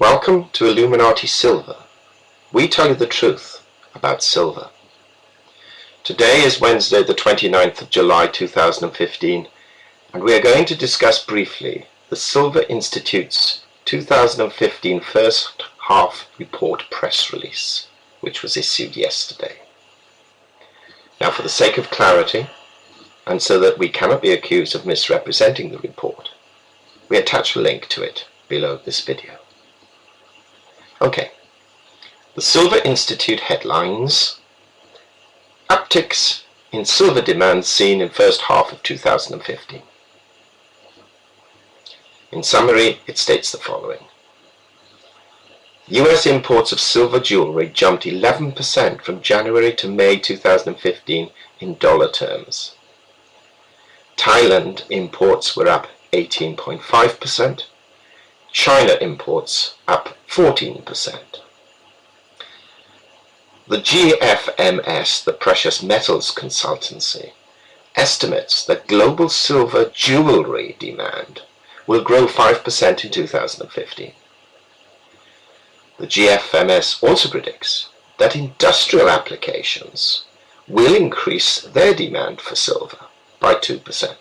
Welcome to Illuminati Silver. We tell you the truth about silver. Today is Wednesday the 29th of July 2015, and we are going to discuss briefly the Silver Institute's 2015 first half report press release, which was issued yesterday. Now, for the sake of clarity, and so that we cannot be accused of misrepresenting the report, we attach a link to it below this video. Okay, the Silver Institute headlines: Upticks in silver demand seen in first half of 2015. In summary, it states the following. US imports of silver jewellery jumped 11% from January to May 2015 in dollar terms. Thailand imports were up 18.5%. China imports up 14%. The GFMS, the Precious Metals Consultancy, estimates that global silver jewellery demand will grow 5% in 2015. The GFMS also predicts that industrial applications will increase their demand for silver by 2%.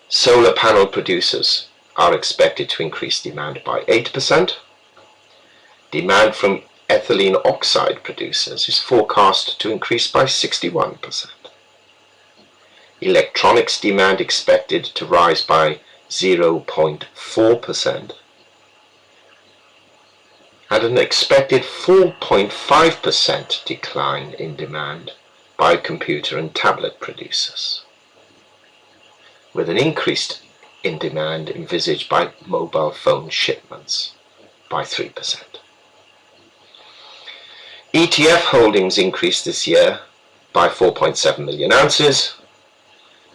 Solar panel producers are expected to increase demand by 8%. Demand from ethylene oxide producers is forecast to increase by 61%. Electronics demand expected to rise by 0.4%. And an expected 4.5% decline in demand by computer and tablet producers, with an increase in demand envisaged by mobile phone shipments by 3%. ETF holdings increased this year by 4.7 million ounces,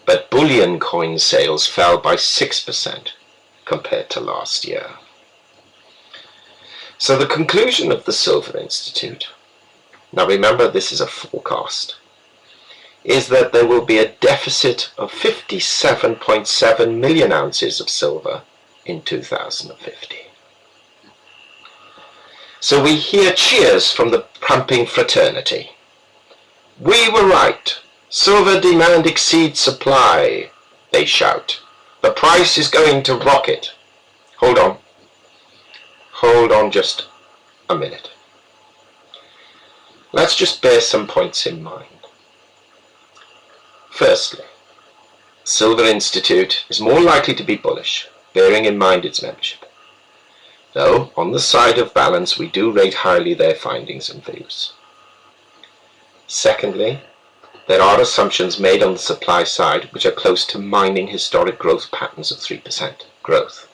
but bullion coin sales fell by 6% compared to last year. So the conclusion of the Silver Institute, now remember this is a forecast, is that there will be a deficit of 57.7 million ounces of silver in 2015. So we hear cheers from the pumping fraternity. We were right. Silver demand exceeds supply, they shout. The price is going to rocket. Hold on. Hold on just a minute. Let's just bear some points in mind. Firstly, Silver Institute is more likely to be bullish, bearing in mind its membership. Though, on the side of balance, we do rate highly their findings and views. Secondly, there are assumptions made on the supply side which are close to mining historic growth patterns of 3% growth.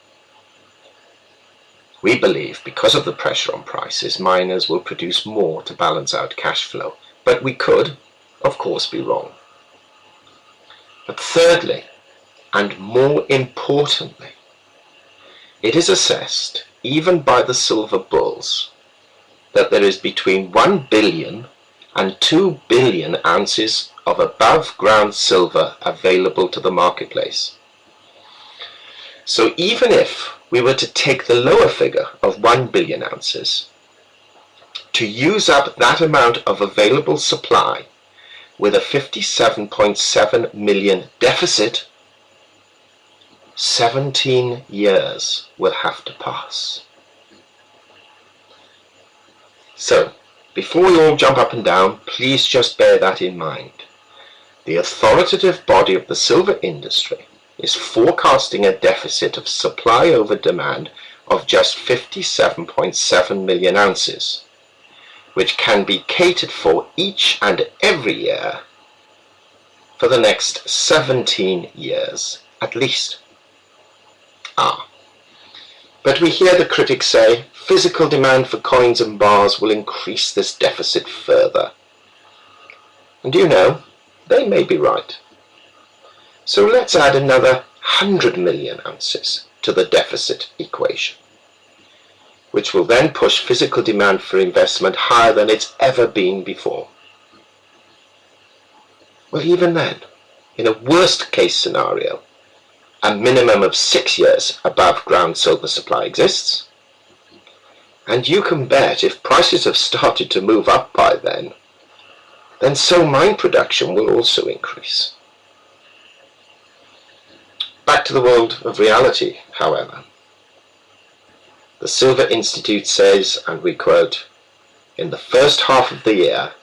We believe, because of the pressure on prices, miners will produce more to balance out cash flow, but we could, of course, be wrong. But thirdly, and more importantly, it is assessed, even by the silver bulls, that there is between 1 billion and 2 billion ounces of above ground silver available to the marketplace. So even if we were to take the lower figure of 1 billion ounces, to use up that amount of available supply with a 57.7 million deficit, 17 years will have to pass. So, before we all jump up and down, please just bear that in mind. The authoritative body of the silver industry is forecasting a deficit of supply over demand of just 57.7 million ounces, which can be catered for each and every year for the next 17 years at least. But we hear the critics say physical demand for coins and bars will increase this deficit further. And you know, they may be right. So let's add another 100 million ounces to the deficit equation, which will then push physical demand for investment higher than it's ever been before. Well, even then, in a worst case scenario, a minimum of 6 years above ground silver supply exists, and you can bet if prices have started to move up by then so mine production will also increase. Back to the world of reality, however. The Silver Institute says, and we quote, "In the first half of the year,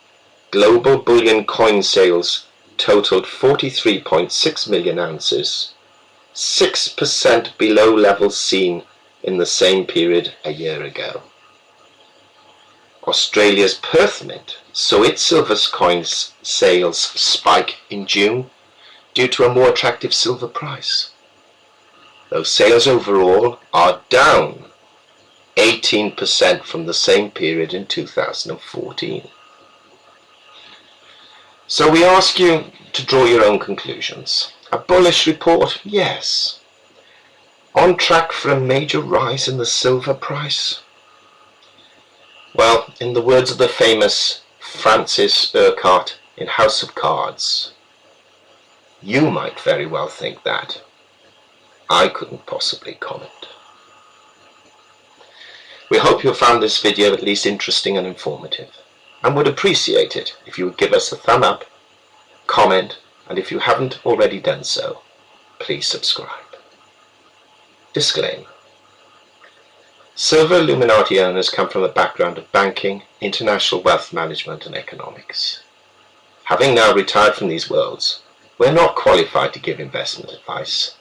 global bullion coin sales totaled 43.6 million ounces, 6% below levels seen in the same period a year ago." Australia's Perth Mint saw its silver coins sales spike in June due to a more attractive silver price, though sales overall are down 18% from the same period in 2014. So we ask you to draw your own conclusions. A bullish report? Yes. On track for a major rise in the silver price? Well, in the words of the famous Francis Urquhart in House of Cards, you might very well think that. I couldn't possibly comment. We hope you found this video at least interesting and informative, and would appreciate it if you would give us a thumb up, comment, and if you haven't already done so, please subscribe. Disclaimer. Silver Illuminati owners come from a background of banking, international wealth management and economics. Having now retired from these worlds, we're not qualified to give investment advice.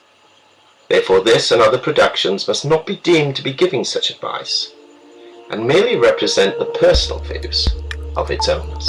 Therefore this and other productions must not be deemed to be giving such advice, and merely represent the personal views of its owners.